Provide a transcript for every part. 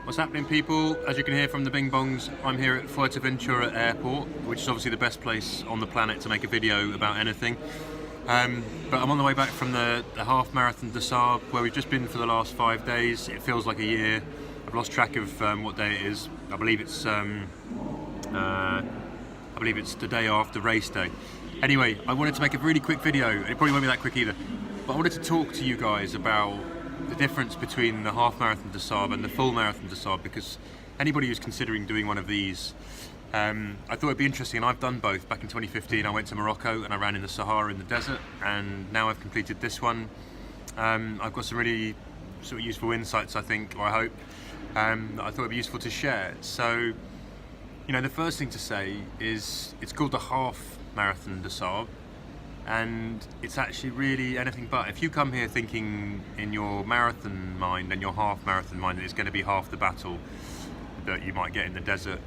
What's happening, people? As you can hear from the bing bongs, I'm here at Fuerteventura Airport, which is obviously the best place on the planet to make a video about anything. But I'm on the way back from the half marathon des Sables, where we've just been for the last 5 days. It feels like a year. I've lost track of what day it is. I believe it's the day after race day. Anyway, I wanted to make a really quick video. It probably won't be that quick either. But I wanted to talk to you guys about the difference between the half marathon des Sables and the full marathon des Sables, because anybody who's considering doing one of these, I thought it'd be interesting, and I've done both. Back in 2015 I went to Morocco and I ran in the Sahara in the desert, and now I've completed this one. I've got some really sort of useful insights, I think, or I hope, that I thought it'd be useful to share. So, you know, the first thing to say is it's called the half marathon des Sables, and it's actually really anything but. If you come here thinking in your marathon mind and your half marathon mind that it's going to be half the battle that you might get in the desert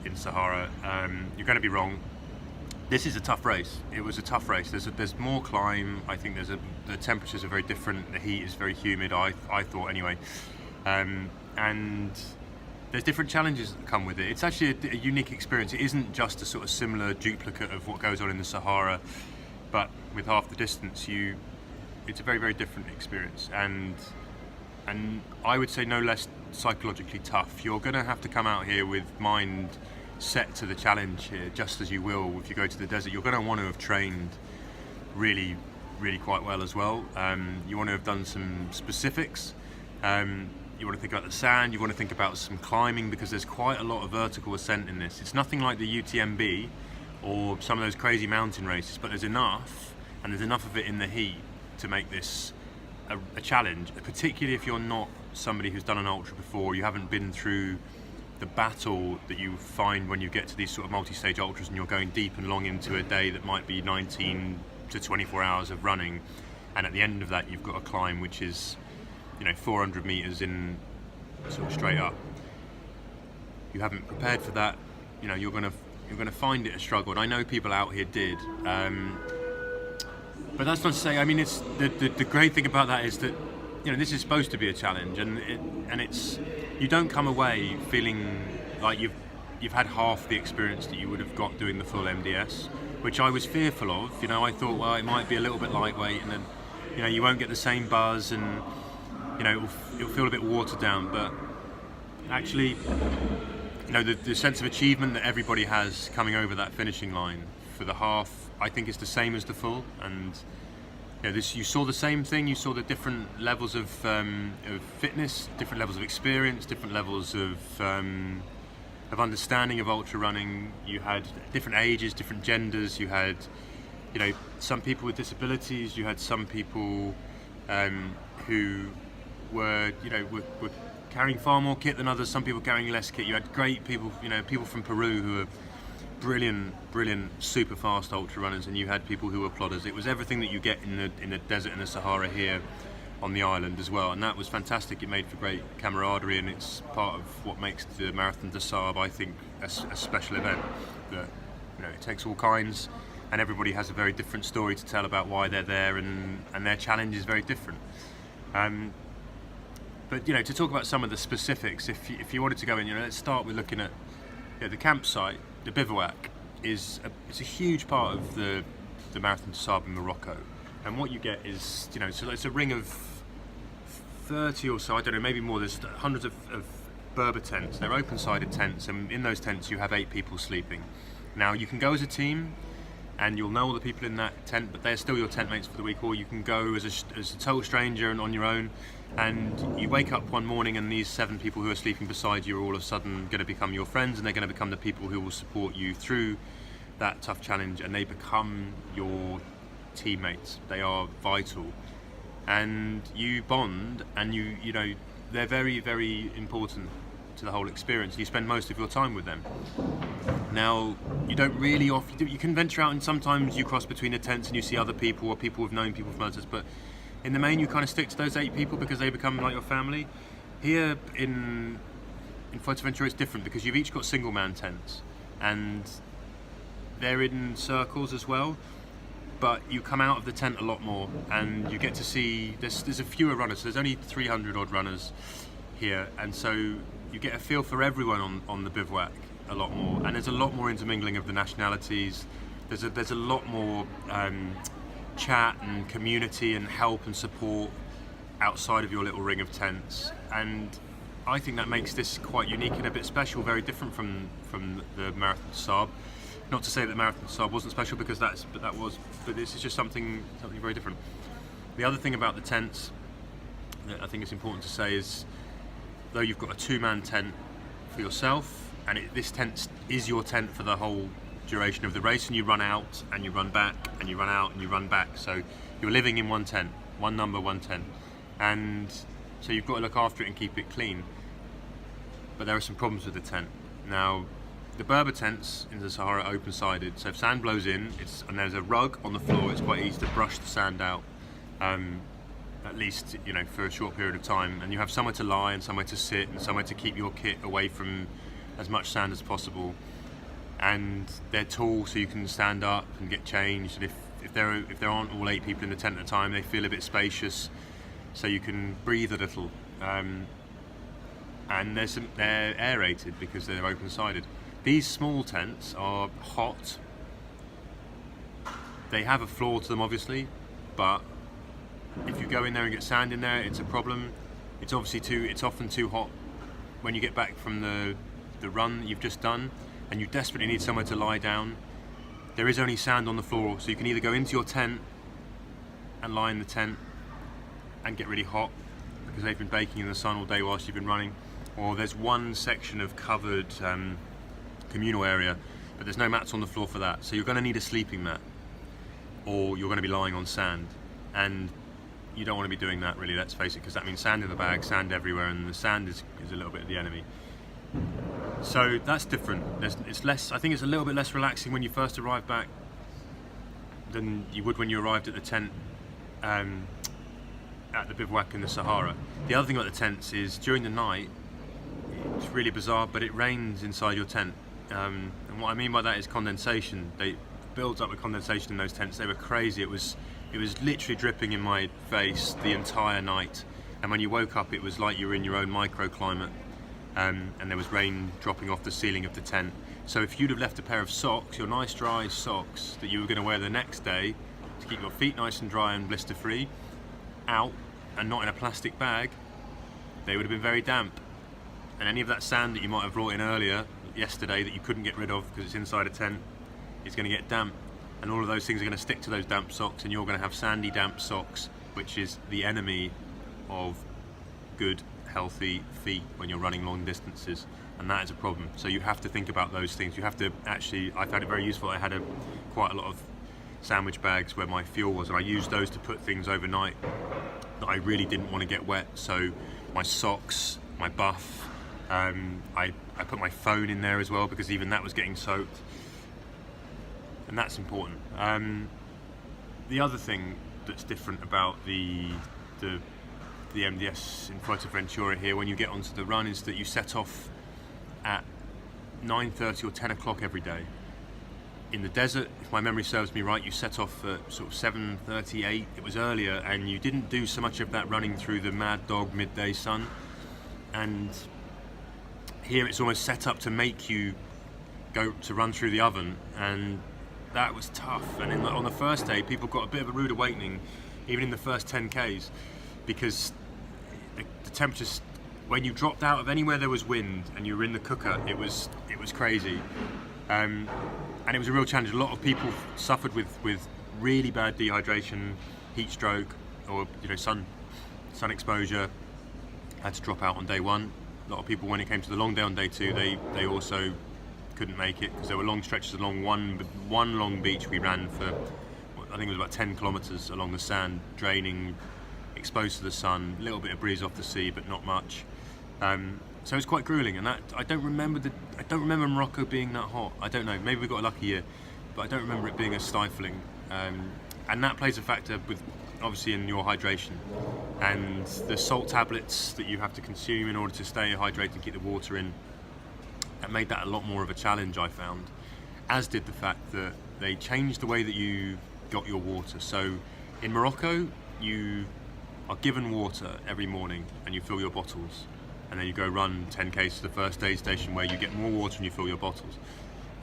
in Sahara, you're going to be wrong. This is a tough race. It was a tough race. There's more climb. I think the temperatures are very different. The heat is very humid, I thought anyway, and there's different challenges that come with it. It's actually a unique experience. It isn't just a sort of similar duplicate of what goes on in the Sahara, but with half the distance. It's a very, very different experience, and I would say no less psychologically tough. You're going to have to come out here with mind set to the challenge here, just as you will if you go to the desert. You're going to want to have trained really, really quite well as well. You want to have done some specifics. You want to think about the sand, you want to think about some climbing, because there's quite a lot of vertical ascent in this. It's nothing like the UTMB or some of those crazy mountain races, but there's enough, and there's enough of it in the heat to make this a challenge, particularly if you're not somebody who's done an ultra before. You haven't been through the battle that you find when you get to these sort of multi-stage ultras and you're going deep and long into a day that might be 19 to 24 hours of running, and at the end of that you've got a climb which is, you know, 400 meters in sort of straight up. You haven't prepared for that. You know, you're gonna find it a struggle, and I know people out here did. But that's not to say. I mean, it's the great thing about that is that, you know, this is supposed to be a challenge, and it's you don't come away feeling like you've had half the experience that you would have got doing the full MDS, which I was fearful of. You know, I thought, well, it might be a little bit lightweight, and then, you know, you won't get the same buzz, and, you know, it'll feel a bit watered down. But actually, you know, the sense of achievement that everybody has coming over that finishing line for the half, I think, is the same as the full. And, you know, you saw the same thing. You saw the different levels of fitness, different levels of experience, different levels of understanding of ultra running. You had different ages, different genders. You had, you know, some people with disabilities. You had some people who were, you know, were carrying far more kit than others. Some people carrying less kit. You had great people, you know, people from Peru who were brilliant, super fast ultra runners, and you had people who were plodders. It was everything that you get in the desert and the Sahara here on the island as well, and that was fantastic. It made for great camaraderie, and it's part of what makes the Marathon des Sables, I think, a special event. That, you know, it takes all kinds, and everybody has a very different story to tell about why they're there, and their challenge is very different. But, you know, to talk about some of the specifics, if you wanted to go in, you know, let's start with looking at, you know, the campsite. The bivouac it's a huge part of the Marathon des Sables in Morocco, and what you get is, you know, so it's a ring of 30 or so, I don't know, maybe more. There's hundreds of Berber tents. They're open-sided tents, and in those tents you have 8 people sleeping. Now, you can go as a team, and you'll know all the people in that tent, but they're still your tent mates for the week, or you can go as a total stranger and on your own, and you wake up one morning and these 7 people who are sleeping beside you are all of a sudden going to become your friends, and they're going to become the people who will support you through that tough challenge, and they become your teammates. They are vital, and you bond, and you know, they're very, very important to the whole experience. You spend most of your time with them. Now, you don't really you can venture out, and sometimes you cross between the tents and you see other people, or people who've known people from others, but in the main you kind of stick to those 8 people because they become like your family. Here in Fuerteventura it's different, because you've each got single man tents, and they're in circles as well, but you come out of the tent a lot more, and you get to see there's a fewer runners. So there's only 300 odd runners here, and so you get a feel for everyone on the bivouac a lot more, and there's a lot more intermingling of the nationalities. There's a lot more chat and community and help and support outside of your little ring of tents, and I think that makes this quite unique and a bit special, very different from the Marathon des Sables. Not to say that Marathon des Sables wasn't special, because that was, but this is just something very different. The other thing about the tents that I think it's important to say is, though you've got a 2-man tent for yourself, and this tent is your tent for the whole duration of the race, and you run out and you run back and you run out and you run back, so you're living in one tent, one number, one tent, and so you've got to look after it and keep it clean. But there are some problems with the tent. Now, the Berber tents in the Sahara are open-sided, so if sand blows in, and there's a rug on the floor, it's quite easy to brush the sand out, at least, you know, for a short period of time, and you have somewhere to lie and somewhere to sit and somewhere to keep your kit away from as much sand as possible. And they're tall, so you can stand up and get changed, and if there aren't all 8 people in the tent at a time, they feel a bit spacious, so you can breathe a little. And they're aerated because they're open-sided. These small tents are hot. They have a floor to them, obviously, but if you go in there and get sand in there, it's a problem. It's often too hot when you get back from the run that you've just done, and you desperately need somewhere to lie down. There is only sand on the floor, so you can either go into your tent and lie in the tent and get really hot because they've been baking in the sun all day whilst you've been running, or there's one section of covered communal area, but there's no mats on the floor for that, so you're going to need a sleeping mat, or you're going to be lying on sand, and you don't want to be doing that, really, let's face it, because that means sand in the bag, sand everywhere, and the sand is a little bit of the enemy. So that's different. It's less, I think it's a little bit less relaxing when you first arrive back than you would when you arrived at the tent at the bivouac in the Sahara. The other thing about the tents is, during the night, it's really bizarre, but it rains inside your tent. And what I mean by that is condensation. They build up with condensation in those tents. They were crazy. It was literally dripping in my face the entire night. And when you woke up, it was like you were in your own microclimate. And there was rain dropping off the ceiling of the tent. So if you'd have left a pair of socks, your nice dry socks that you were going to wear the next day to keep your feet nice and dry and blister free, out and not in a plastic bag, they would have been very damp. And any of that sand that you might have brought in earlier, yesterday, that you couldn't get rid of because it's inside a tent, is going to get damp. And all of those things are going to stick to those damp socks, and you're going to have sandy, damp socks, which is the enemy of good, healthy feet when you're running long distances, and that is a problem. So you have to think about those things. You have to actually, I found it very useful. I had quite a lot of sandwich bags where my fuel was, and I used those to put things overnight that I really didn't want to get wet. So my socks, my buff, I put my phone in there as well, because even that was getting soaked, and that's important. The other thing that's different about the MDS in Fuerteventura here, when you get onto the run, is that you set off at 9:30 or 10 o'clock every day. In the desert, if my memory serves me right, you set off at sort of 7:38. It was earlier, and you didn't do so much of that running through the mad dog midday sun. And here it's almost set up to make you go to run through the oven, and that was tough. And on the first day, people got a bit of a rude awakening, even in the first 10Ks, because the temperatures, when you dropped out of anywhere there was wind and you were in the cooker, it was crazy. And it was a real challenge. A lot of people suffered with really bad dehydration, heat stroke, or sun exposure, had to drop out on day one. A lot of people, when it came to the long day on day two, they also couldn't make it, because there were long stretches along one long beach we ran for, I think it was about 10 kilometers along the sand, draining, exposed to the sun, a little bit of breeze off the sea, but not much. So it was quite grueling, and that I don't remember Morocco being that hot. I don't know, maybe we got a lucky year, but I don't remember it being as stifling. And that plays a factor with, obviously, in your hydration, and the salt tablets that you have to consume in order to stay hydrated and keep the water in. That made that a lot more of a challenge, I found, as did the fact that they changed the way that you got your water. So in Morocco, you are given water every morning and you fill your bottles. and then you go run 10k to the first aid station where you get more water and you fill your bottles.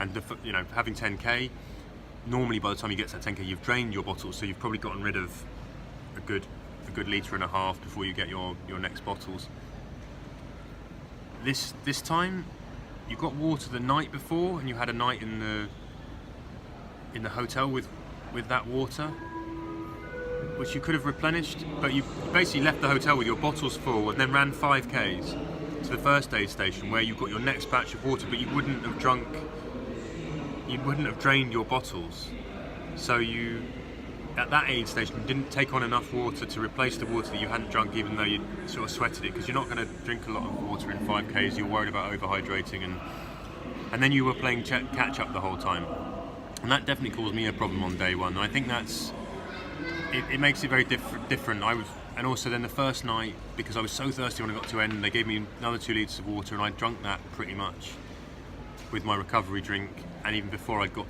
And having 10k, normally by the time you get to that 10k, you've drained your bottles, so you've probably gotten rid of a good litre and a half before you get your next bottles. This time, you got water the night before, and you had a night in the hotel with that water, which you could have replenished, but you basically left the hotel with your bottles full and then ran 5k's to the first aid station where you got your next batch of water, but you wouldn't have drained your bottles. So you, at that aid station, didn't take on enough water to replace the water that you hadn't drunk, even though you sort of sweated it, because you're not going to drink a lot of water in 5k's, you're worried about overhydrating, and then you were playing catch up the whole time. And that definitely caused me a problem on day one. And I think it makes it very different. And also then the first night, because I was so thirsty when I got to end, they gave me another 2 litres of water, and I drank that pretty much with my recovery drink. And even before I got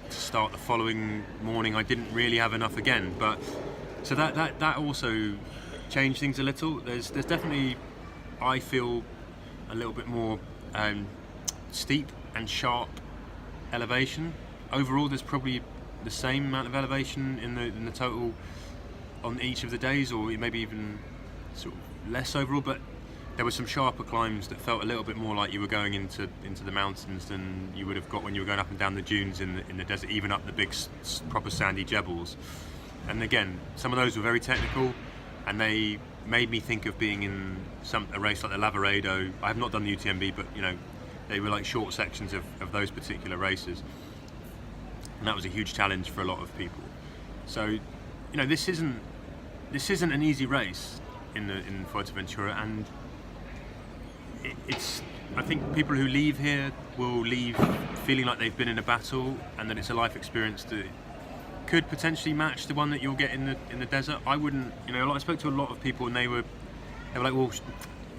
to start the following morning, I didn't really have enough again. But so that also changed things a little. There's definitely, I feel, a little bit more steep and sharp elevation. Overall, there's probably the same amount of elevation in the total on each of the days, or maybe even sort of less overall, but there were some sharper climbs that felt a little bit more like you were going into the mountains than you would have got when you were going up and down the dunes in the desert, even up the big proper sandy Sables. And again, some of those were very technical, and they made me think of being in a race like the Lavaredo. I have not done the UTMB, but they were like short sections of those particular races. And that was a huge challenge for a lot of people. So, this isn't an easy race in Fuerteventura, and I think people who leave here will leave feeling like they've been in a battle, and that it's a life experience that could potentially match the one that you'll get in the desert. I wouldn't, I spoke to a lot of people, and they were like, well,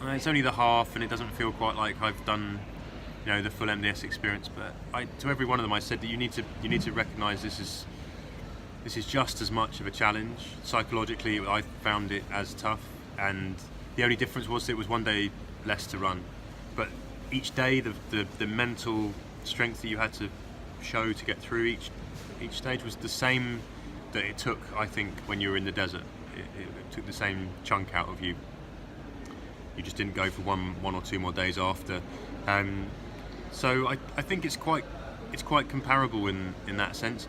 it's only the half, and it doesn't feel quite like I've done the full MDS experience. But to every one of them I said that you need to recognise this is just as much of a challenge. Psychologically, I found it as tough, and the only difference was it was one day less to run. But each day, the mental strength that you had to show to get through each stage was the same that it took, I think, when you were in the desert. It took the same chunk out of you. You just didn't go for one or two more days after. So I think it's quite comparable in that sense.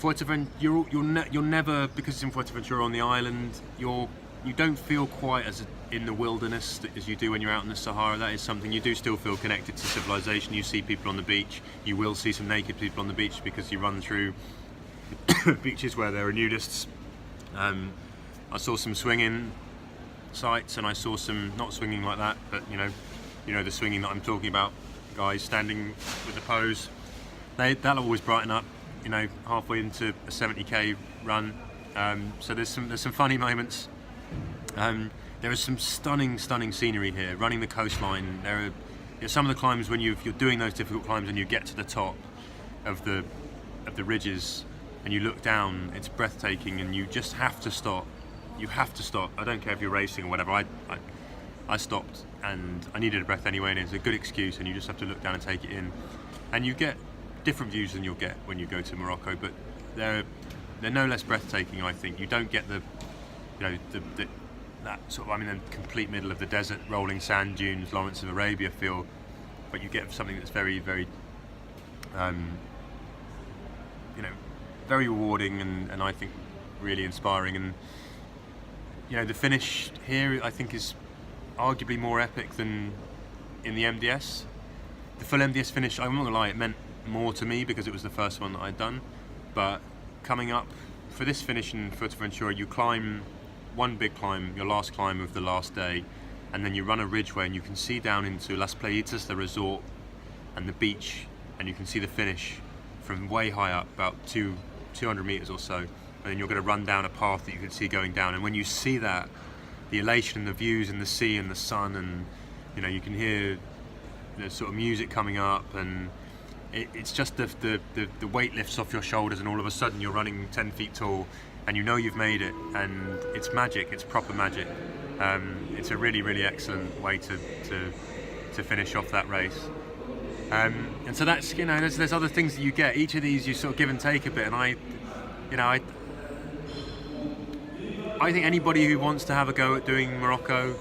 Fuerteventura, you're never, because it's in Fuerteventura on the island, you don't feel quite as in the wilderness as you do when you're out in the Sahara. That is something you do still feel connected to civilization. You see people on the beach. You will see some naked people on the beach because you run through beaches where there are nudists. I saw some swinging sites, and I saw some not swinging like that, but the swinging that I'm talking about, guys standing with the pose. That'll always brighten up, halfway into a 70k run. So there's some funny moments. There is some stunning scenery here. Running the coastline, there are some of the climbs when you're doing those difficult climbs and you get to the top of the ridges and you look down. It's breathtaking, and you just have to stop. You have to stop. I don't care if you're racing or whatever. I stopped, and I needed a breath anyway, and it's a good excuse, and you just have to look down and take it in. And you get different views than you'll get when you go to Morocco, but they're no less breathtaking, I think. You don't get that sort of, I'm in the complete middle of the desert, rolling sand dunes, Lawrence of Arabia feel, but you get something that's very, very, very rewarding and I think really inspiring. And the finish here, I think, is arguably more epic than in the MDS. The full MDS finish, I'm not gonna lie, it meant more to me because it was the first one that I'd done. But coming up for this finish in Fuerteventura, you climb one big climb, your last climb of the last day, and then you run a ridgeway, and you can see down into Las Playitas, the resort, and the beach, and you can see the finish from way high up, about 200 meters or so. And then you're going to run down a path that you can see going down, and when you see that, the elation and the views and the sea and the sun, and you can hear the sort of music coming up, and it's just the weight lifts off your shoulders, and all of a sudden you're running 10 feet tall, and you've made it, and it's magic. It's proper magic. It's a really excellent way to finish off that race. And so that's, you know, there's other things that you get. Each of these you sort of give and take a bit, and I think anybody who wants to have a go at doing Morocco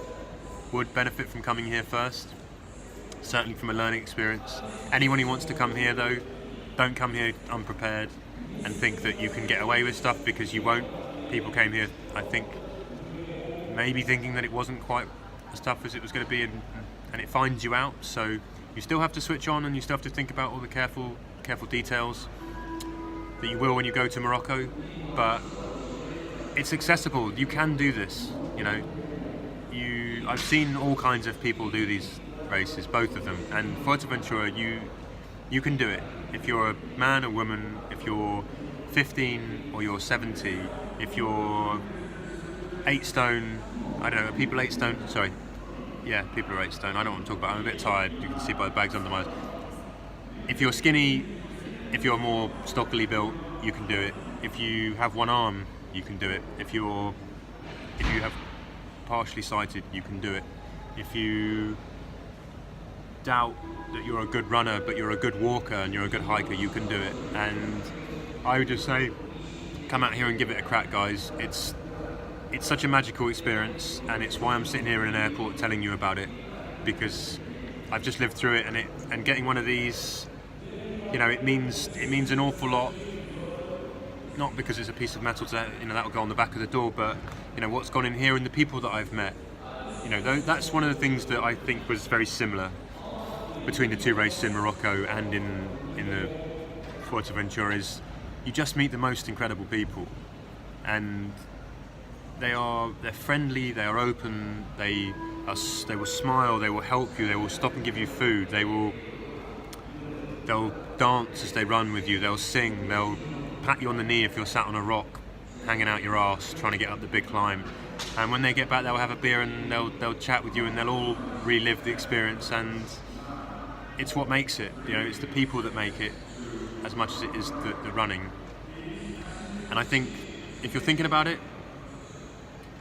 would benefit from coming here first, certainly from a learning experience. Anyone who wants to come here though, don't come here unprepared and think that you can get away with stuff, because you won't. People came here, I think, maybe thinking that it wasn't quite as tough as it was going to be, and it finds you out. So you still have to switch on, and you still have to think about all the careful details that you will when you go to Morocco, but it's accessible. You can do this, you know. I've seen all kinds of people do these races, both of them, and Fuerteventura, you can do it. If you're a man or woman, if you're 15 or you're 70, if you're 8 stone, I don't know, people 8 stone, sorry, yeah, people are 8 stone, I don't want to talk about it, I'm a bit tired, you can see by the bags under my eyes. If you're skinny, if you're more stockily built, you can do it. If you have one arm, you can do it. If you have partially sighted, you can do it. If you doubt that you're a good runner but you're a good walker and you're a good hiker, you can do it. And I would just say, come out here and give it a crack, guys. It's such a magical experience, and it's why I'm sitting here in an airport telling you about it, because I've just lived through it, and getting one of these, you know, it means an awful lot. Not because it's a piece of metal that'll go on the back of the door, but you know what's gone in here and the people that I've met. You know, that's one of the things that I think was very similar between the two races in Morocco and in the Fuerteventura, is you just meet the most incredible people, and they're friendly, they are open, they will smile, they will help you, they will stop and give you food, they'll dance as they run with you, they'll sing, they'll pat you on the knee if you're sat on a rock, hanging out your arse, trying to get up the big climb. And when they get back, they'll have a beer and they'll chat with you, and they'll all relive the experience. And it's what makes it. You know, it's the people that make it as much as it is the running. And I think if you're thinking about it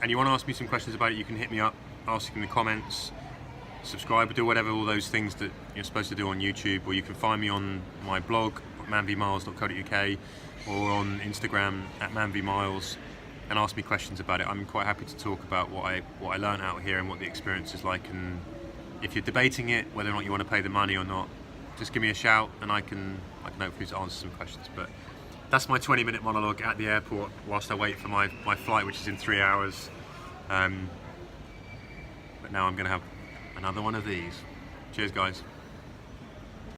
and you want to ask me some questions about it, you can hit me up, ask in the comments, subscribe, or do whatever, all those things that you're supposed to do on YouTube, or you can find me on my blog, manvmiles.co.uk, or on Instagram at manvmiles, and ask me questions about it. I'm quite happy to talk about what I learned out here and what the experience is like. And if you're debating it, whether or not you want to pay the money or not, just give me a shout, and I can hopefully answer some questions. But that's my 20-minute monologue at the airport whilst I wait for my flight, which is in 3 hours. But now I'm going to have another one of these. Cheers, guys.